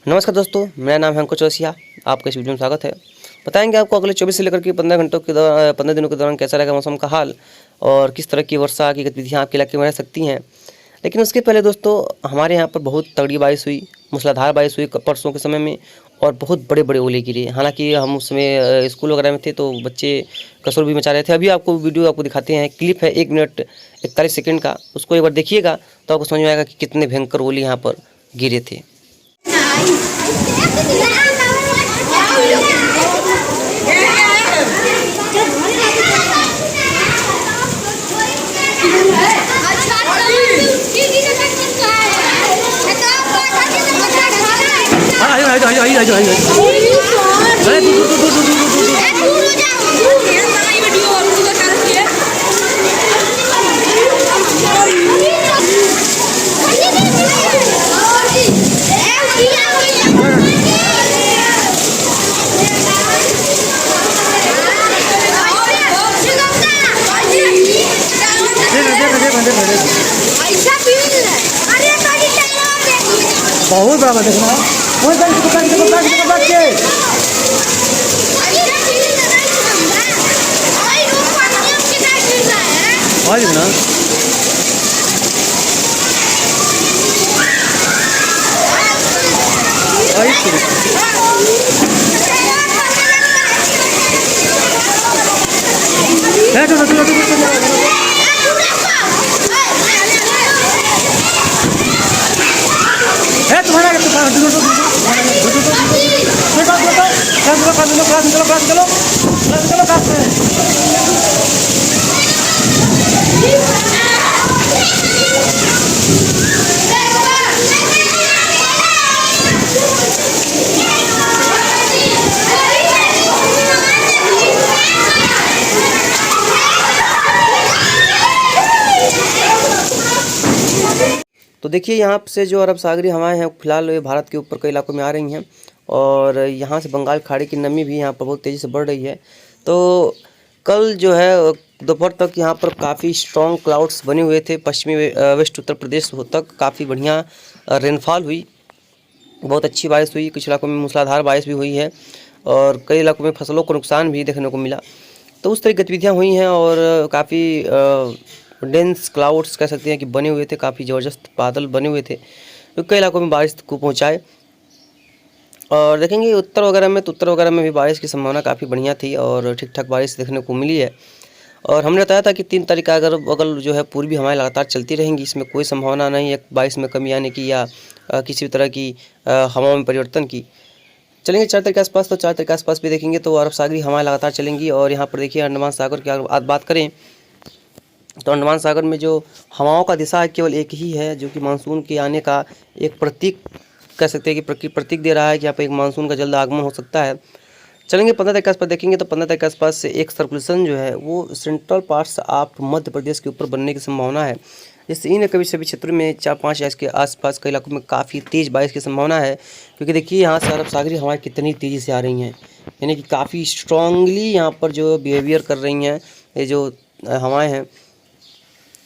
नमस्कार दोस्तों, मेरा नाम है अंकुर चौरसिया। आपका इस वीडियो में स्वागत है। बताएंगे आपको अगले 24 से लेकर के 15 घंटों के 15 दिनों के दौरान कैसा रहेगा मौसम का हाल और किस तरह की वर्षा की गतिविधियाँ आपके इलाके में रह सकती हैं। लेकिन उसके पहले दोस्तों, हमारे यहाँ पर बहुत तगड़ी बारिश हुई, मूसलाधार बारिश हुई परसों के समय में, और बहुत बड़े बड़े ओले गिरे। हालांकि हम उस समय स्कूल वगैरह में थे तो बच्चे कसर भी मचा रहे थे। अभी आपको वीडियो आपको दिखाते हैं, क्लिप है 1 मिनट 41 सेकंड का, उसको एक बार देखिएगा तो आपको समझ में आएगा कि कितने भयंकर ओले यहाँ पर गिरे थे। बहुत बड़ा देखना तो देखिए, यहाँ से जो अरब सागरी हवाएं हैं फिलहाल ये भारत के ऊपर कई इलाकों में आ रही हैं, और यहाँ से बंगाल खाड़ी की नमी भी यहाँ पर बहुत तेज़ी से बढ़ रही है। तो कल जो है दोपहर तक यहाँ पर काफ़ी स्ट्रॉन्ग क्लाउड्स बने हुए थे। पश्चिमी वेस्ट उत्तर प्रदेश तक काफ़ी बढ़िया रेनफॉल हुई, बहुत अच्छी बारिश हुई। कुछ इलाकों में मूसलाधार बारिश भी हुई है और कई इलाकों में फसलों को नुकसान भी देखने को मिला। तो उस तरह की गतिविधियाँ हुई हैं और काफ़ी डेंस क्लाउड्स कह सकते हैं कि बने हुए थे, काफ़ी ज़बरदस्त बादल बने हुए थे तो कई इलाकों में बारिश को पहुंचाए। और देखेंगे उत्तर वगैरह में भी बारिश की संभावना काफ़ी बढ़िया थी और ठीक ठाक बारिश देखने को मिली है। और हमने बताया था कि 3 तारीख का अगर जो है पूर्वी हवाएं लगातार चलती रहेंगी, इसमें कोई संभावना नहीं है बारिश में कमी आने की या किसी भी तरह की हवाओं में परिवर्तन की। चलेंगे 4 तारीख के आसपास, तो 4 तारीख के आसपास भी देखेंगे तो अरब सागरी हवाएं लगातार चलेंगी। और यहाँ पर देखिए अंडमान सागर की अगर बात करें तो अंडमान सागर में जो हवाओं का दिशा है केवल एक ही है, जो कि मानसून के आने का एक प्रतीक कह सकते हैं कि प्रतीक दे रहा है कि यहाँ पर एक मानसून का जल्द आगमन हो सकता है। चलेंगे 15 तारीख के आसपास देखेंगे तो 15 तारीख के आसपास से एक सर्कुलेशन जो है वो central parts of Madhya Pradesh के ऊपर बनने की संभावना है, जिससे इन कभी सभी क्षेत्रों में 4-5 इसके आसपास कई इलाकों में काफ़ी तेज़ बारिश की संभावना है। क्योंकि देखिए यहाँ से अरब सागरी हवाएं कितनी तेज़ी से आ रही हैं, यानी कि काफ़ी स्ट्रांगली यहाँ पर जो बिहेवियर कर रही हैं ये जो हवाएँ हैं।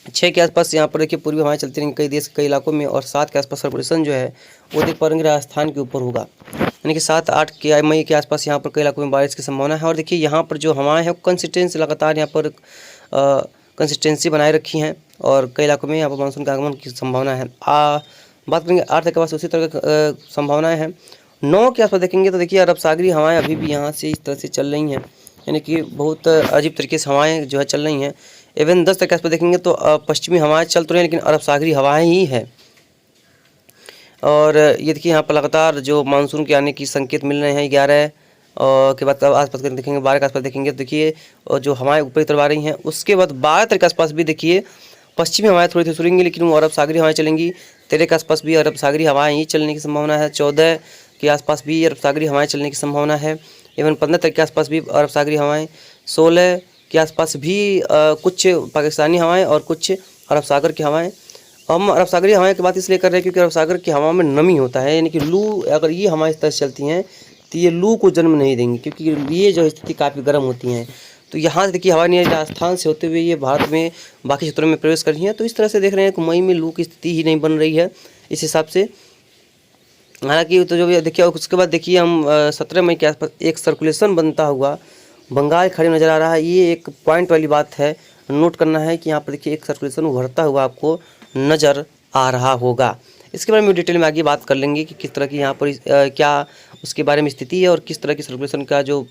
6 के आसपास यहाँ पर देखिए पूर्वी हवाएं चलती रहेंगी कई देश कई इलाकों में, और 7 के आसपास सर्कुलेशन जो है वो देख पा रहे राजस्थान के ऊपर होगा, यानी कि 7-8 के मई के आसपास यहाँ पर कई इलाकों में बारिश की संभावना है। और देखिए यहाँ पर जो हवाएं हैं कंसिस्टेंसी लगातार यहाँ पर कंसिस्टेंसी बनाए रखी हैं और कई इलाकों में यहाँ पर मानसून के आगमन की संभावना है। बात करेंगे 8 तारीख के पास उसी तरह की संभावनाएँ हैं। 9 के आसपास देखेंगे तो देखिए अरब सागरी हवाएँ अभी भी यहाँ से इस तरह से चल रही हैं, यानी कि बहुत अजीब तरीके से हवाएँ जो है चल रही हैं। इवन 10 तक आसपास देखेंगे तो पश्चिमी हवाएं चल तो रही हैं लेकिन अरब सागरी हवाएं ही हैं। और ये देखिए यहाँ पर लगातार जो मानसून के आने की संकेत मिल रहे हैं 11 के बाद आसपास देखेंगे 12 के आसपास देखेंगे तो देखिए जो हवाएं ऊपरी तरफ आ रही हैं। उसके बाद 12 तारीख के आसपास भी देखिए पश्चिमी हवाएं थोड़ी थोड़ी सुरेंगी लेकिन वो अरब सागरी हवाएं चलेंगी। 13 के आसपास भी अरब सागरी हवाएं ही चलने की संभावना है। 14 के आसपास भी अरब सागरी हवाएं चलने की संभावना है। इवन 15 तारीख के आसपास भी अरब सागरी हवाएं। 16 के आसपास भी कुछ पाकिस्तानी हवाएं और कुछ अरब सागर की हवाएं। हम अरब सागरी हवाएं की बात इसलिए कर रहे हैं क्योंकि अरब सागर की हवाओं में नमी होता है, यानी कि लू अगर ये हवाएं इस तरह से चलती हैं तो ये लू को जन्म नहीं देंगी क्योंकि ये जो स्थिति काफ़ी गर्म होती हैं। तो यहाँ से देखिए हवा नहीं राजस्थान से होते हुए ये भारत में बाकी क्षेत्रों में प्रवेश कर रही हैं। तो इस तरह से देख रहे हैं कि मई में लू की स्थिति ही नहीं बन रही है इस हिसाब से। हालांकि तो जो भी देखिए, उसके बाद देखिए हम 17 मई के आसपास एक सर्कुलेशन बनता हुआ बंगाल खाड़ी में नज़र आ रहा है। ये एक पॉइंट वाली बात है, नोट करना है कि यहाँ पर देखिए एक सर्कुलेशन उभरता हुआ आपको नज़र आ रहा होगा। इसके बारे में डिटेल में आगे बात कर लेंगे कि किस तरह की यहाँ पर क्या उसके बारे में स्थिति है और किस तरह की सर्कुलेशन का जो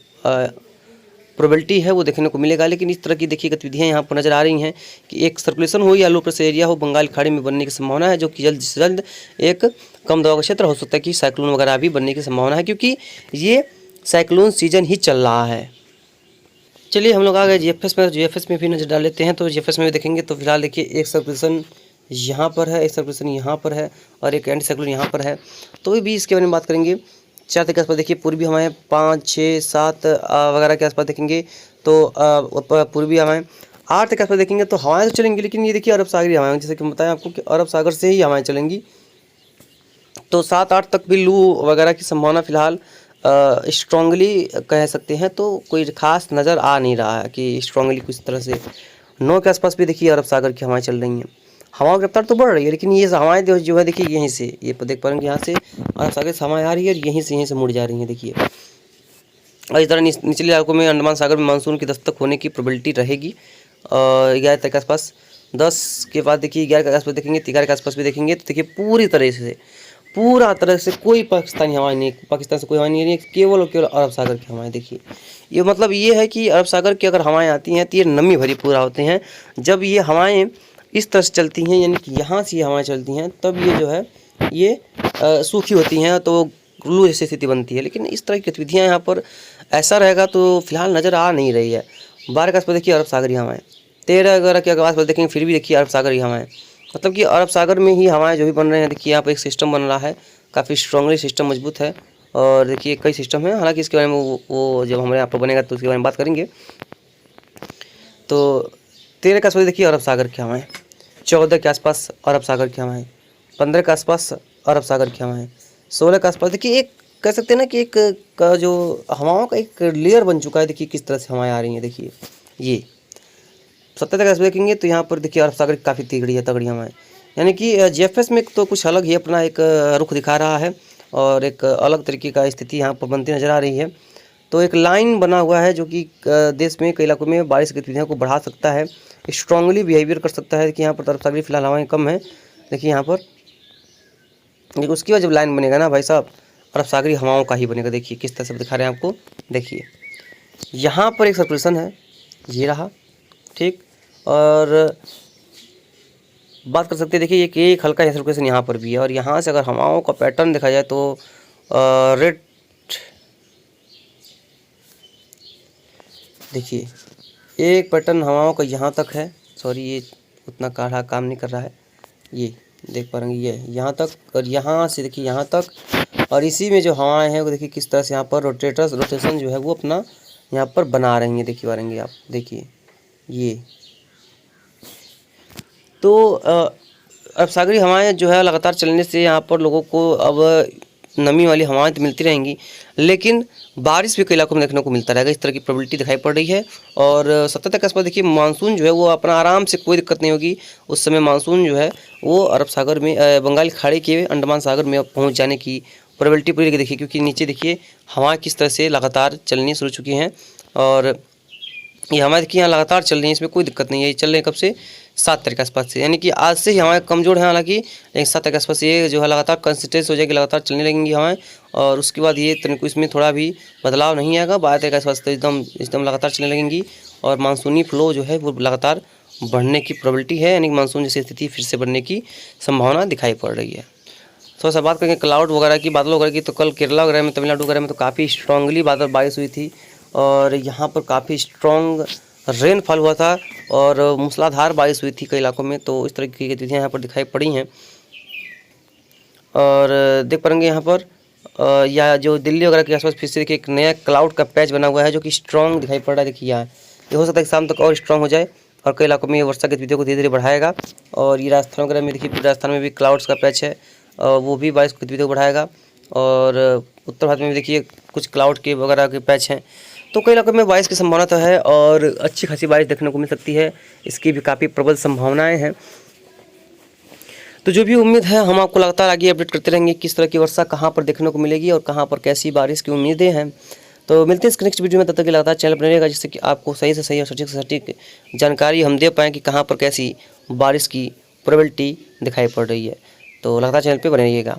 प्रोबेबिलिटी है वो देखने को मिलेगा। लेकिन इस तरह की देखिए गतिविधियाँ यहाँ पर नज़र आ रही हैं कि एक सर्कुलेशन हो या लो प्रेशर एरिया हो बंगाल खाड़ी में बनने की संभावना है, जो कि जल्द से जल्द एक कम दबाव का क्षेत्र हो सकता है कि साइक्लोन वगैरह भी बनने की संभावना है, क्योंकि ये साइक्लोन सीजन ही चल रहा है। चलिए हम लोग आ गए जीएफएस में, जीएफएस में भी नज़र डाल लेते हैं। तो जीएफएस में भी देखेंगे तो फिलहाल देखिए एक सर्कुलेशन यहाँ पर है, एक सर्कुलेशन यहाँ पर है और एक एंटी साइक्लोन यहाँ पर है। तो भी इसके बारे में बात करेंगे। 4 तारीख के आसपास देखिए पूर्वी हवाएं 5, 6, 7 वगैरह के आसपास देखेंगे तो पूर्वी हवाएं 8 के आसपास देखेंगे तो हवाएं तो चलेंगी, लेकिन ये देखिए अरब सागरी हवाएं, जैसे कि बताएं आपको कि अरब सागर से ही हवाएं चलेंगी। तो 7-8 तक भी लू वगैरह की संभावना फिलहाल स्ट्रांगली कह सकते हैं, तो कोई खास नज़र आ नहीं रहा है कि स्ट्रांगली कुछ तरह से। 9 के आसपास भी देखिए अरब सागर की हवाएं चल रही हैं। हवाओं की रफ्तार तो बढ़ रही है, लेकिन ये हवाएं जो है देखिए यहीं से, ये देख पा रहे हैं यहाँ से अरब सागर से हवाएं आ रही है और यहीं से मुड़ जा रही हैं देखिए। और इस तरह निचले इलाकों में अंडमान सागर में मानसून की दस्तक होने की प्रोबेबिलिटी रहेगी। और 11 तारीख के आसपास, 10 के बाद देखिए 11 के आसपास देखेंगे, 11 के आसपास भी देखेंगे तो देखिए पूरा तरह से कोई पाकिस्तानी हवाएं नहीं, पाकिस्तान से कोई हवाएं नहीं है, केवल और केवल अरब सागर की हवाएं देखिए। ये मतलब ये है कि अरब सागर की अगर हवाएं आती हैं तो ये नमी भरी पूरा होते हैं। जब ये हवाएं इस तरह से चलती हैं, यानी कि यहाँ से ये हवाएं चलती हैं, तब ये जो है ये सूखी होती हैं तो लू जैसी स्थिति बनती है। लेकिन इस तरह की गतिविधियाँ यहाँ पर ऐसा रहेगा तो फिलहाल नज़र आ नहीं रही है। 12 के आसपास देखिए अरब सागरी हवाएं, 13 वगैरह के आसपास देखेंगे फिर भी देखिए अरब सागरी हवाएं, मतलब कि अरब सागर में ही हवाएं जो भी बन रहे हैं। देखिए यहाँ पर एक सिस्टम बन रहा है, काफ़ी स्ट्रांगली सिस्टम मजबूत है और देखिए कई सिस्टम है। हालांकि इसके बारे में वो जब हमारे यहाँ पर बनेगा तो उसके बारे में बात करेंगे। तो 13 के आसपास देखिए अरब सागर की हवाएं, 14 के आसपास अरब सागर की हवाएं, 15 के आसपास अरब सागर की हवाएं, 16 के आसपास देखिए एक कह सकते हैं ना कि एक का जो हवाओं का एक लेयर बन चुका है। देखिए किस तरह से हवाएं आ रही हैं, देखिए ये 17 के आसपास देखेंगे तो यहाँ पर देखिए अरब सागर की काफ़ी तगड़ी हवाएं, यानी कि जीएफएस में तो कुछ अलग ही अपना एक रुख दिखा रहा है और एक अलग तरीके का स्थिति यहाँ पर बनती नज़र आ रही है। तो एक लाइन बना हुआ है जो कि देश में कई इलाकों में बारिश की गतिविधियों को बढ़ा सकता है, स्ट्रांगली बिहेवियर कर सकता है कि यहाँ पर अरब सागरी फिलहाल हवाएं कम है। देखिए यहाँ पर, लेकिन उसके बाद जब लाइन बनेगा ना भाई साहब, अरब सागरी हवाओं का ही बनेगा। देखिए किस तरह से दिखा रहे हैं आपको, देखिए यहाँ पर एक सर्कुलेशन है, ये रहा ठीक। और बात कर सकते हैं देखिए एक हल्का सर्कुलेशन यहाँ पर भी है और यहाँ से अगर हवाओं का पैटर्न देखा जाए तो रेड देखिए एक पैटर्न हवाओं का यहाँ तक है, सॉरी ये उतना काढ़ा काम नहीं कर रहा है, ये देख पा रहे हैं ये यहाँ तक और यहाँ से देखिए यहाँ तक, और इसी में जो हवाएं हैं वो देखिए किस तरह से यहाँ पर रोटेशन जो है वो अपना यहाँ पर बना रही हैं। देखिए पाएंगे आप, देखिए ये तो अब सागरी हवाएं जो है लगातार चलने से यहाँ पर लोगों को अब नमी वाली हवाएं तो मिलती रहेंगी, लेकिन बारिश भी कई इलाकों में देखने को मिलता रहेगा। इस तरह की प्रोबेबिलिटी दिखाई पड़ रही है। और 17 तक के आसपास देखिए मानसून जो है वो अपना आराम से, कोई दिक्कत नहीं होगी। उस समय मानसून जो है वो अरब सागर में, बंगाल खाड़ी के अंडमान सागर में पहुँच जाने की प्रोबेबिलिटी पूरी देखिए, क्योंकि नीचे देखिए हवाएँ किस तरह से लगातार चलनी शुरू चुकी हैं और ये हवाएं देखिए यहाँ लगातार चल रही हैं, इसमें कोई दिक्कत नहीं है। ये चल रहे हैं कब से, 7 तारीख के आसपास से, यानी कि आज से ही हवाएं कमज़ोर हैं हालांकि, लेकिन 7 तारीख के आसपास ये जो है लगातार कंसिस्टेंस हो जाएगी, लगातार चलने लगेंगी हवाएं। और उसके बाद ये तनिक इसमें थोड़ा भी बदलाव नहीं आएगा। 12 तारीख के आसपास तो एकदम लगातार चलने लगेंगी और मानसूनी फ्लो जो है वो लगातार बढ़ने की प्रोबेबिलिटी है, यानी कि मानसून जैसी स्थिति फिर से बनने की संभावना दिखाई पड़ रही है। थोड़ा सा बात करेंगे क्लाउड वगैरह की, बादल वगैरह की, तो कल केरला वगैरह में, तमिलनाडु वगैरह में तो काफ़ी स्ट्रांगली बारिश हुई थी और यहाँ पर काफ़ी स्ट्रॉन्ग रेनफॉल हुआ था और मूसलाधार बारिश हुई थी कई इलाकों में। तो इस तरह की गतिविधियाँ यहाँ पर दिखाई पड़ी हैं और देख पाएंगे यहाँ पर या जो दिल्ली वगैरह के आसपास फिर से देखिए एक नया क्लाउड का पैच बना हुआ है जो कि स्ट्रॉन्ग दिखाई पड़ रहा है। देखिए यहाँ ये हो सकता है कि शाम तक और स्ट्रॉन्ग हो जाए और कई इलाकों में ये वर्षा गतिविधियों को धीरे धीरे बढ़ाएगा। और ये राजस्थान वगैरह में देखिए, राजस्थान में भी क्लाउड्स का पैच है, वो भी बारिश गतिविधियों को बढ़ाएगा। और उत्तर भारत में भी देखिए कुछ क्लाउड के वगैरह के पैच हैं। तो कई इलाकों में बारिश की संभावना तो है और अच्छी खासी बारिश देखने को मिल सकती है, इसकी भी काफ़ी प्रबल संभावनाएं हैं। तो जो भी उम्मीद है हम आपको लगातार आगे अपडेट करते रहेंगे किस तरह की वर्षा कहाँ पर देखने को मिलेगी और कहाँ पर कैसी बारिश की उम्मीदें हैं। तो मिलते हैं इस नेक्स्ट वीडियो में, तब तक के लगातार चैनल पर रहेगा जिससे कि आपको सही से सही और सटीक से सटीक जानकारी हम दे पाएँ कि कहाँ पर कैसी बारिश की प्रोबेबिलिटी दिखाई पड़ रही है। तो लगातार चैनल पर बने रहिएगा।